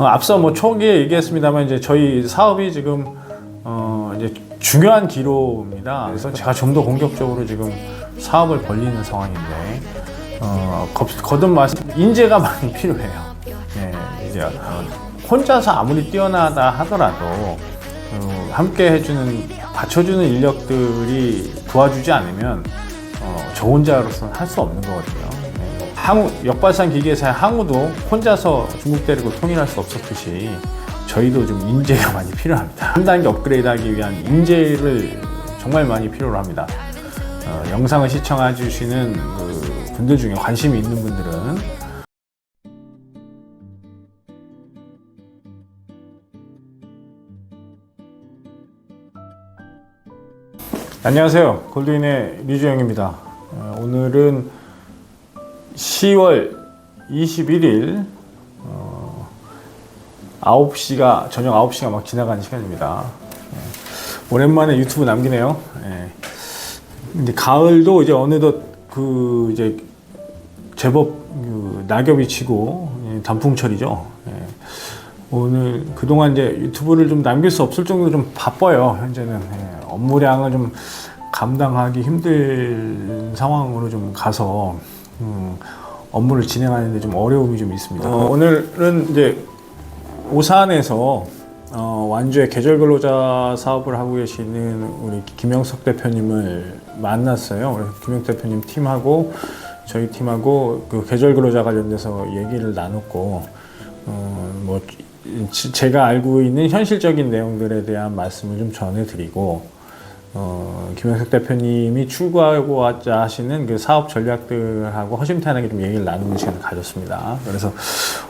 앞서 뭐 초기에 얘기했습니다만 이제 저희 사업이 지금 이제 중요한 기로입니다. 그래서 제가 좀 더 공격적으로 지금 사업을 벌리는 상황인데 거듭 말씀 인재가 많이 필요해요. 이제 혼자서 아무리 뛰어나다 하더라도 함께 해주는 받쳐주는 인력들이 도와주지 않으면 저 혼자로서는 할 수 없는 거거든요. 항우 역발상 기계사의 항우도 혼자서 중국 대륙을 통일할 수 없었듯이 저희도 좀 인재가 많이 필요합니다. 한 단계 업그레이드하기 위한 인재를 정말 많이 필요로 합니다. 영상을 시청해 주시는 그 분들 중에 관심이 있는 분들은 안녕하세요, 골드윈의 류주영입니다. 오늘은 10월 21일 저녁 9시가 막 지나가는 시간입니다. 오랜만에 유튜브 남기네요. 근데 가을도 이제 어느덧 이제 제법 낙엽이 치고 단풍철이죠. 오늘 그동안 이제 유튜브를 좀 남길 수 없을 정도로 좀 바빠요. 현재는 업무량을 좀 감당하기 힘든 상황으로 좀 가서 업무를 진행하는데 좀 어려움이 좀 있습니다. 오늘은 이제 오산에서 완주의 계절 근로자 사업을 하고 계시는 우리 김영석 대표님을 만났어요. 그래서 김영석 대표님 팀하고 저희 팀하고 그 계절 근로자 관련돼서 얘기를 나눴고 뭐 제가 알고 있는 현실적인 내용들에 대한 말씀을 좀 전해드리고 김영석 대표님이 추구하고자 하시는 그 사업 전략들하고 허심탄회하게 좀 얘기를 나누는 시간을 가졌습니다. 그래서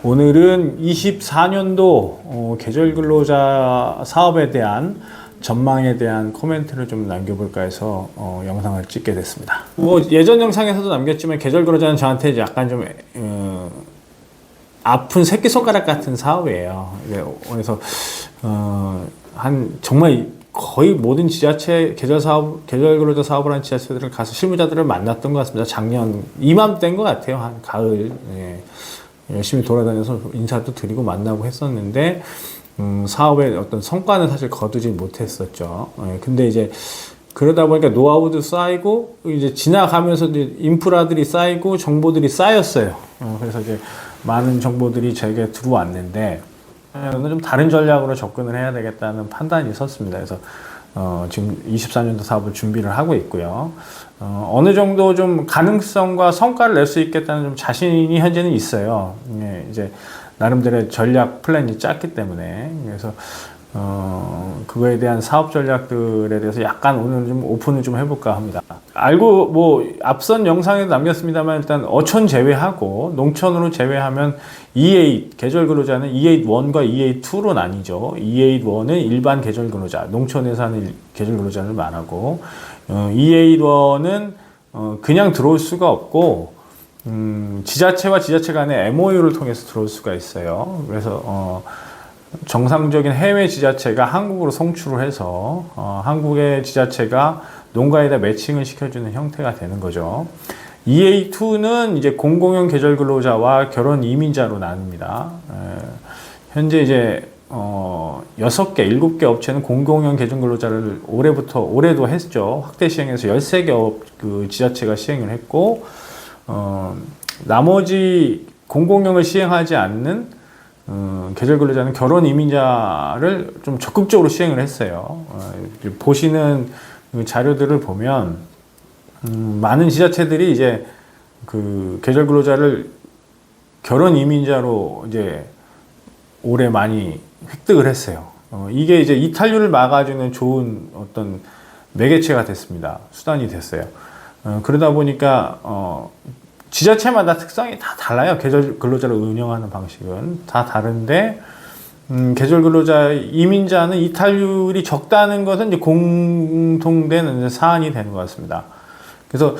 오늘은 24년도 계절 근로자 사업에 대한 전망에 대한 코멘트를 좀 남겨볼까 해서 영상을 찍게 됐습니다. 뭐 예전 영상에서도 남겼지만 계절 근로자는 저한테 약간 좀 아픈 새끼손가락 같은 사업이에요. 그래서 정말 거의 모든 지자체 계절 근로자 사업을 한 지자체들을 가서 실무자들을 만났던 것 같습니다. 작년 이맘때인 것 같아요. 한 가을 열심히 돌아다녀서 인사도 드리고 만나고 했었는데 사업의 어떤 성과는 사실 거두지 못했었죠. 근데 이제 그러다 보니까 노하우도 쌓이고 이제 지나가면서 이제 인프라들이 쌓이고 정보들이 쌓였어요. 그래서 이제 많은 정보들이 제게 들어왔는데 좀 다른 전략으로 접근을 해야 되겠다는 판단이 섰습니다. 그래서 지금 24년도 사업을 준비를 하고 있고요. 어느 정도 좀 가능성과 성과를 낼 수 있겠다는 좀 자신이 현재는 있어요. 이제 나름대로의 전략 플랜이 짰기 때문에 그래서 그거에 대한 사업 전략들에 대해서 약간 오늘 좀 오픈을 좀 해볼까 합니다. 알고 뭐 앞선 영상에도 남겼습니다만 일단 어촌 제외하고 농촌으로 제외하면 E8 계절 근로자는 E8-1과 E8-2로 나뉘죠. E8-1은 일반 계절 근로자, 농촌에서 하는 계절 근로자를 말하고 E8-1은 그냥 들어올 수가 없고 지자체와 지자체 간의 MOU를 통해서 들어올 수가 있어요. 그래서 정상적인 해외 지자체가 한국으로 송출을 해서 한국의 지자체가 농가에다 매칭을 시켜주는 형태가 되는 거죠. EA2는 이제 공공형 계절 근로자와 결혼 이민자로 나눕니다. 현재 이제 6개, 7개 업체는 공공형 계절 근로자를 올해도 했죠. 확대 시행해서 13개 그 지자체가 시행을 했고 나머지 공공형을 시행하지 않는 계절 근로자는 결혼 이민자를 좀 적극적으로 시행을 했어요. 보시는 그 자료들을 보면 많은 지자체들이 이제 그 계절 근로자를 결혼 이민자로 이제 올해 많이 획득을 했어요. 이게 이제 이탈률을 막아주는 좋은 어떤 매개체가 됐습니다. 수단이 됐어요. 그러다 보니까 지자체마다 특성이 다 달라요. 계절 근로자를 운영하는 방식은 다 다른데 계절 근로자 이민자는 이탈률이 적다는 것은 이제 공통된 이제 사안이 되는 것 같습니다. 그래서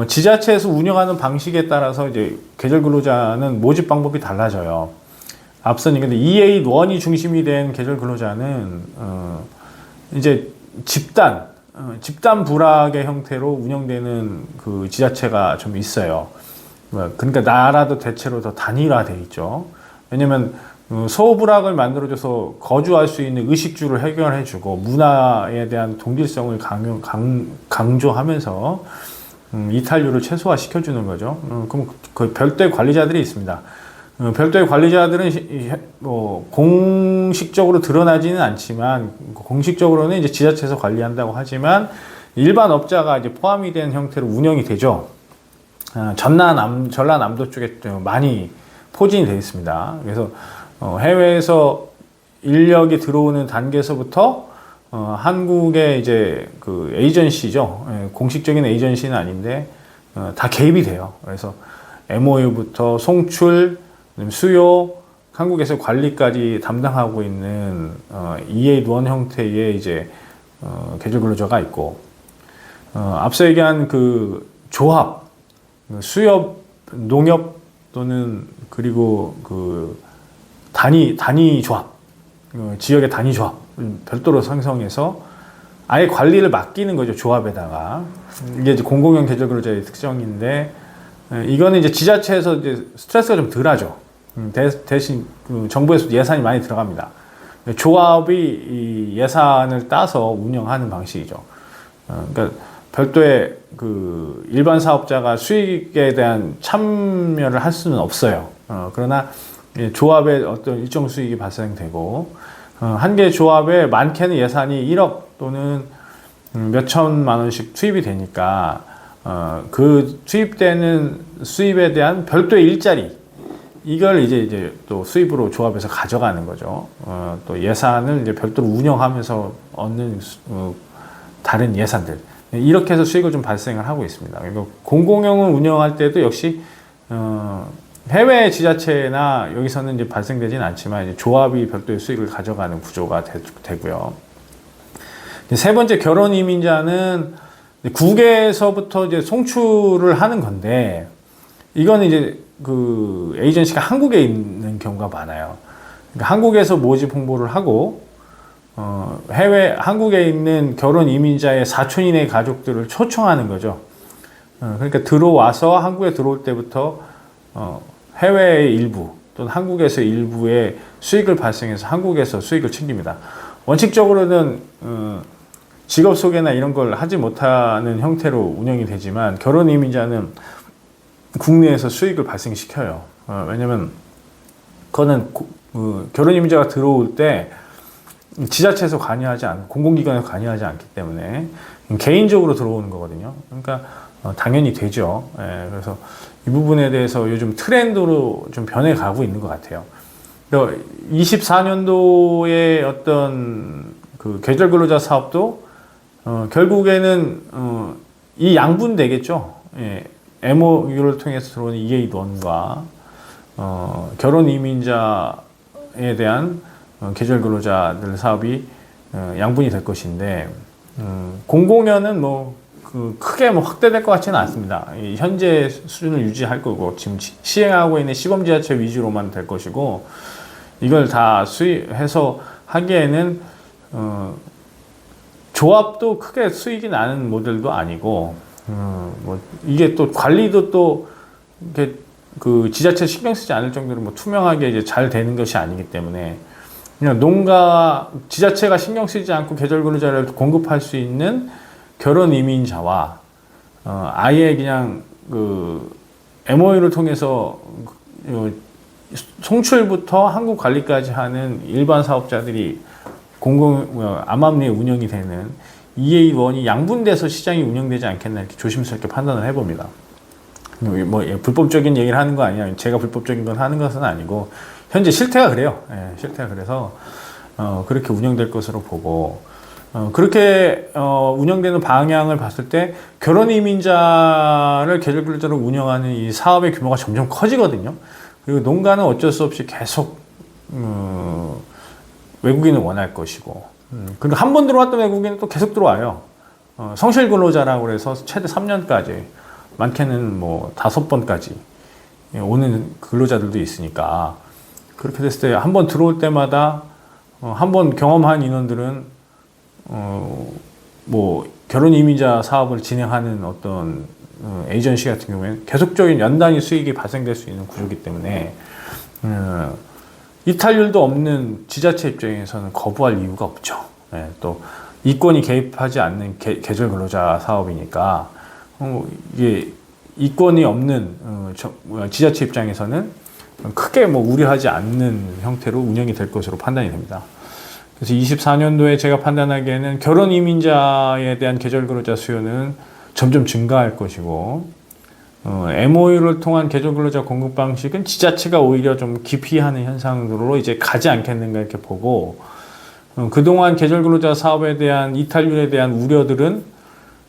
지자체에서 운영하는 방식에 따라서 이제 계절 근로자는 모집 방법이 달라져요. 앞선 얘기했는데 E8-1이 중심이 된 계절 근로자는 이제 집단 부락의 형태로 운영되는 그 지자체가 좀 있어요. 그러니까 나라도 대체로 더 단일화돼 있죠. 왜냐면 소부락을 만들어줘서 거주할 수 있는 의식주를 해결해주고 문화에 대한 동질성을 강조하면서 이탈률을 최소화시켜주는 거죠. 그럼 그 별도의 관리자들이 있습니다. 별도의 관리자들은 공식적으로 드러나지는 않지만 공식적으로는 이제 지자체에서 관리한다고 하지만 일반 업자가 이제 포함이 된 형태로 운영이 되죠. 전라남도 쪽에 많이 포진이 되어 있습니다. 그래서 해외에서 인력이 들어오는 단계에서부터 한국의 이제 그 에이전시죠. 공식적인 에이전시는 아닌데 다 개입이 돼요. 그래서 MOU부터 송출, 수요, 한국에서 관리까지 담당하고 있는 EA1 형태의 이제 계절 근로자가 있고 앞서 얘기한 그 조합, 수협, 농협 또는 그리고 그 단위 조합, 지역의 단위 조합 별도로 상성해서 아예 관리를 맡기는 거죠. 조합에다가. 이게 이제 공공형 계절 근로자의 특성인데 이거는 이제 지자체에서 이제 스트레스가 좀 덜하죠. 대신 그 정부에서 예산이 많이 들어갑니다. 조합이 이 예산을 따서 운영하는 방식이죠. 그러니까 별도의 그 일반 사업자가 수익에 대한 참여를 할 수는 없어요. 그러나 조합에 어떤 일정 수익이 발생되고 한 개 조합에 많게는 예산이 1억 또는 몇 천만 원씩 투입이 되니까 그 투입되는 수입에 대한 별도의 일자리 이걸 이제 또 수입으로 조합에서 가져가는 거죠. 또 예산을 이제 별도로 운영하면서 얻는 다른 예산들 이렇게 해서 수익을 좀 발생을 하고 있습니다. 그리고 공공형을 운영할 때도 역시 해외 지자체나 여기서는 이제 발생되지는 않지만 이제 조합이 별도의 수익을 가져가는 구조가 되고요. 세 번째 결혼 이민자는 국에서부터 이제 송출을 하는 건데 이거는 이제 그 에이전시가 한국에 있는 경우가 많아요. 그러니까 한국에서 모집 홍보를 하고 한국에 있는 결혼 이민자의 사촌 이내 가족들을 초청하는 거죠. 그러니까 들어와서 한국에 들어올 때부터 해외의 일부 또는 한국에서 일부의 수익을 발생해서 한국에서 수익을 챙깁니다. 원칙적으로는 직업 소개나 이런 걸 하지 못하는 형태로 운영이 되지만 결혼 이민자는 국내에서 수익을 발생시켜요. 왜냐면 그거는 결혼 이민자가 들어올 때 지자체에서 관여하지 않고 공공기관에서 관여하지 않기 때문에 개인적으로 들어오는 거거든요. 그러니까 당연히 되죠. 그래서 이 부분에 대해서 요즘 트렌드로 좀 변해가고 있는 것 같아요. 24년도에 어떤 그 계절 근로자 사업도 결국에는 이 양분되겠죠. MOU를 통해서 들어오는 EA1과 결혼 이민자에 대한 계절 근로자들 사업이 양분이 될 것인데 공공연은 크게 확대될 것 같지는 않습니다. 현재 수준을 유지할 거고 지금 시행하고 있는 시범지자체 위주로만 될 것이고 이걸 다 수입해서 하기에는 조합도 크게 수익이 나는 모델도 아니고 이게 또 관리도 또 이렇게 그 지자체 신경 쓰지 않을 정도로 투명하게 이제 잘 되는 것이 아니기 때문에 그냥 지자체가 신경 쓰지 않고 계절 근로자를 공급할 수 있는 결혼 이민자와 아예 그냥 그 MOU를 통해서 송출부터 한국 관리까지 하는 일반 사업자들이 암암리에 운영이 되는 EA1이 양분돼서 시장이 운영되지 않겠나 이렇게 조심스럽게 판단을 해봅니다. 불법적인 얘기를 하는 거 아니야. 제가 불법적인 건 하는 것은 아니고 현재 실태가 그래요. 실태가 그래서 그렇게 운영될 것으로 보고 그렇게 운영되는 방향을 봤을 때 결혼 이민자를 계절 근로자로 운영하는 이 사업의 규모가 점점 커지거든요. 그리고 농가는 어쩔 수 없이 계속 외국인을 원할 것이고 그리고 한 번 들어왔던 외국인은 또 계속 들어와요. 성실 근로자라고 해서 최대 3년까지 많게는 5번까지 오는 근로자들도 있으니까 그렇게 됐을 때 한 번 들어올 때마다 한 번 경험한 인원들은 결혼 이민자 사업을 진행하는 어떤 에이전시 같은 경우에는 계속적인 연단위 수익이 발생될 수 있는 구조이기 때문에 이탈률도 없는 지자체 입장에서는 거부할 이유가 없죠. 예, 또 이권이 개입하지 않는 계절 근로자 사업이니까 이게 이권이 없는 지자체 입장에서는 크게 뭐 우려하지 않는 형태로 운영이 될 것으로 판단이 됩니다. 그래서 24년도에 제가 판단하기에는 결혼 이민자에 대한 계절 근로자 수요는 점점 증가할 것이고, MOU를 통한 계절 근로자 공급 방식은 지자체가 오히려 좀 기피하는 현상으로 이제 가지 않겠는가 이렇게 보고, 그동안 계절 근로자 사업에 대한 이탈률에 대한 우려들은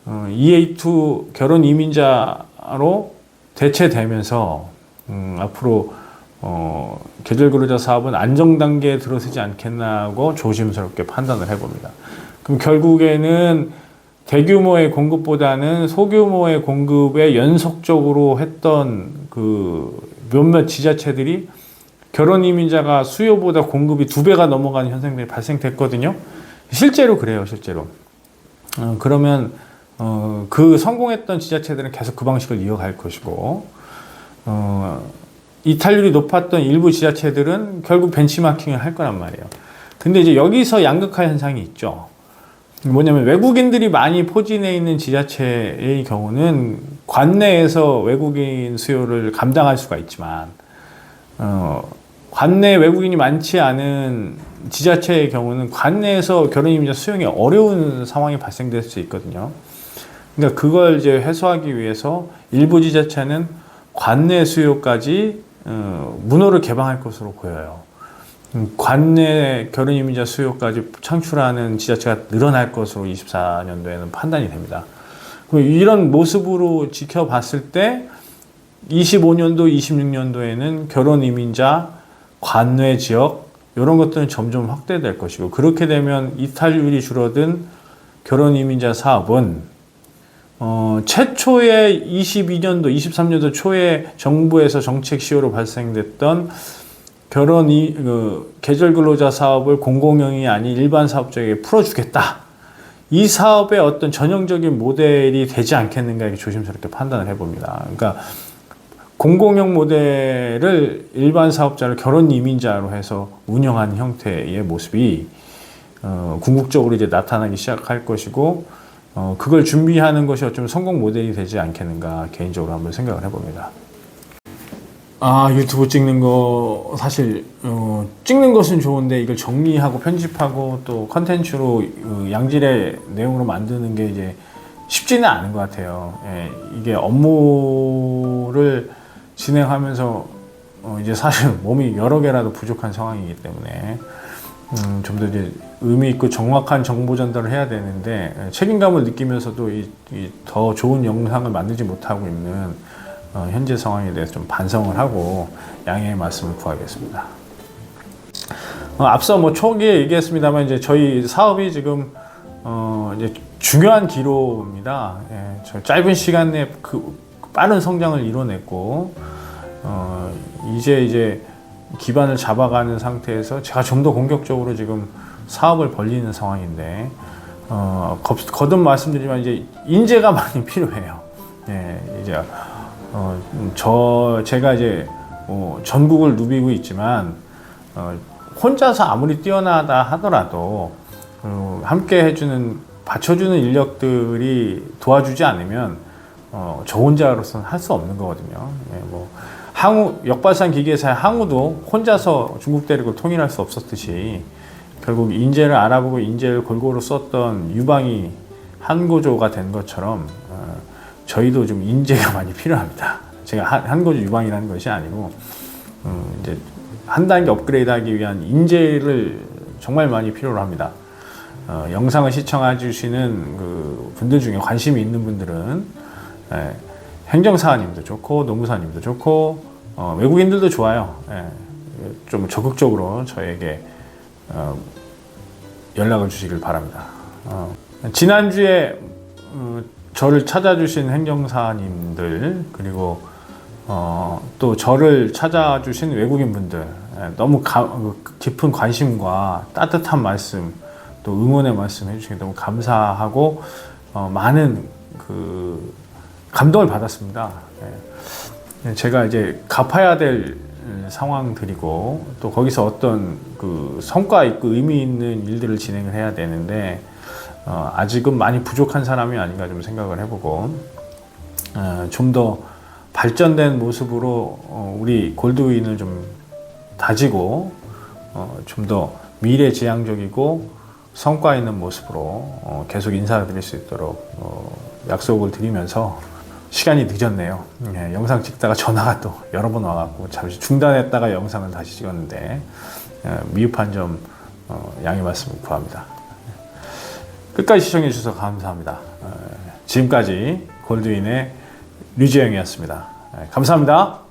EA2 결혼 이민자로 대체되면서 앞으로 계절 근로자 사업은 안정 단계에 들어서지 않겠나 하고 조심스럽게 판단을 해봅니다. 그럼 결국에는 대규모의 공급보다는 소규모의 공급에 연속적으로 했던 그 몇몇 지자체들이 결혼 이민자가 수요보다 공급이 2배가 넘어가는 현상들이 발생됐거든요. 실제로 그래요, 실제로. 그러면 그 성공했던 지자체들은 계속 그 방식을 이어갈 것이고, 이탈률이 높았던 일부 지자체들은 결국 벤치마킹을 할 거란 말이에요. 근데 이제 여기서 양극화 현상이 있죠. 뭐냐면 외국인들이 많이 포진해 있는 지자체의 경우는 관내에서 외국인 수요를 감당할 수가 있지만, 관내 외국인이 많지 않은 지자체의 경우는 관내에서 결혼 이민자 수용이 어려운 상황이 발생될 수 있거든요. 그러니까 그걸 이제 해소하기 위해서 일부 지자체는 관내 수요까지 문호를 개방할 것으로 보여요. 관내 결혼 이민자 수요까지 창출하는 지자체가 늘어날 것으로 24년도에는 판단이 됩니다. 이런 모습으로 지켜봤을 때 25년도, 26년도에는 결혼 이민자 관외 지역 이런 것들은 점점 확대될 것이고, 그렇게 되면 이탈률이 줄어든 결혼 이민자 사업은 최초의 22년도, 23년도 초에 정부에서 정책 시효로 발생됐던 계절 근로자 사업을 공공형이 아닌 일반 사업자에게 풀어주겠다. 이 사업의 어떤 전형적인 모델이 되지 않겠는가 이렇게 조심스럽게 판단을 해봅니다. 그러니까 공공형 모델을 일반 사업자를 결혼 이민자로 해서 운영하는 형태의 모습이 궁극적으로 이제 나타나기 시작할 것이고, 그걸 준비하는 것이 어쩌면 성공 모델이 되지 않겠는가 개인적으로 한번 생각을 해봅니다. 유튜브 찍는 거 사실 찍는 것은 좋은데 이걸 정리하고 편집하고 또 컨텐츠로 양질의 내용으로 만드는 게 이제 쉽지는 않은 것 같아요. 예, 이게 업무를 진행하면서 이제 사실 몸이 여러 개라도 부족한 상황이기 때문에 좀 더 이제 의미 있고 정확한 정보 전달을 해야 되는데 책임감을 느끼면서도 더 좋은 영상을 만들지 못하고 있는 현재 상황에 대해서 좀 반성을 하고 양해의 말씀을 구하겠습니다. 앞서 뭐 초기에 얘기했습니다만 이제 저희 사업이 지금 이제 중요한 기로입니다. 예, 저 짧은 시간 내에 그 빠른 성장을 이뤄냈고 이제 기반을 잡아가는 상태에서 제가 좀 더 공격적으로 지금 사업을 벌리는 상황인데 거듭 말씀드리지만 이제 인재가 많이 필요해요. 예, 이제 제가 이제 전국을 누비고 있지만 혼자서 아무리 뛰어나다 하더라도 함께 해주는 받쳐주는 인력들이 도와주지 않으면 저 혼자로서는 할 수 없는 거거든요. 예, 뭐 역발상 기계사의 항우도 혼자서 중국 대륙을 통일할 수 없었듯이 결국 인재를 알아보고 인재를 골고루 썼던 유방이 한고조가 된 것처럼 저희도 좀 인재가 많이 필요합니다. 제가 한고조 유방이라는 것이 아니고 이제 한 단계 업그레이드하기 위한 인재를 정말 많이 필요로 합니다. 영상을 시청해 주시는 그 분들 중에 관심이 있는 분들은 행정사님도 좋고 노무사님도 좋고 외국인들도 좋아요. 좀 적극적으로 저에게 연락을 주시길 바랍니다. 지난주에 저를 찾아주신 행정사님들 그리고 또 저를 찾아주신 외국인분들 너무 깊은 관심과 따뜻한 말씀 또 응원의 말씀 해주시기 너무 감사하고 많은 그 감동을 받았습니다. 제가 이제 갚아야 될 상황들이고 또 거기서 어떤 그 성과 있고 의미 있는 일들을 진행을 해야 되는데 아직은 많이 부족한 사람이 아닌가 좀 생각을 해보고 좀 더 발전된 모습으로 우리 골드윈을 좀 다지고 좀 더 미래지향적이고 성과 있는 모습으로 계속 인사드릴 수 있도록 약속을 드리면서 시간이 늦었네요. 영상 찍다가 전화가 또 여러 번 와갖고 잠시 중단했다가 영상을 다시 찍었는데 미흡한 점 양해 말씀을 구합니다. 끝까지 시청해 주셔서 감사합니다. 지금까지 골드윈의 류지영이었습니다. 감사합니다.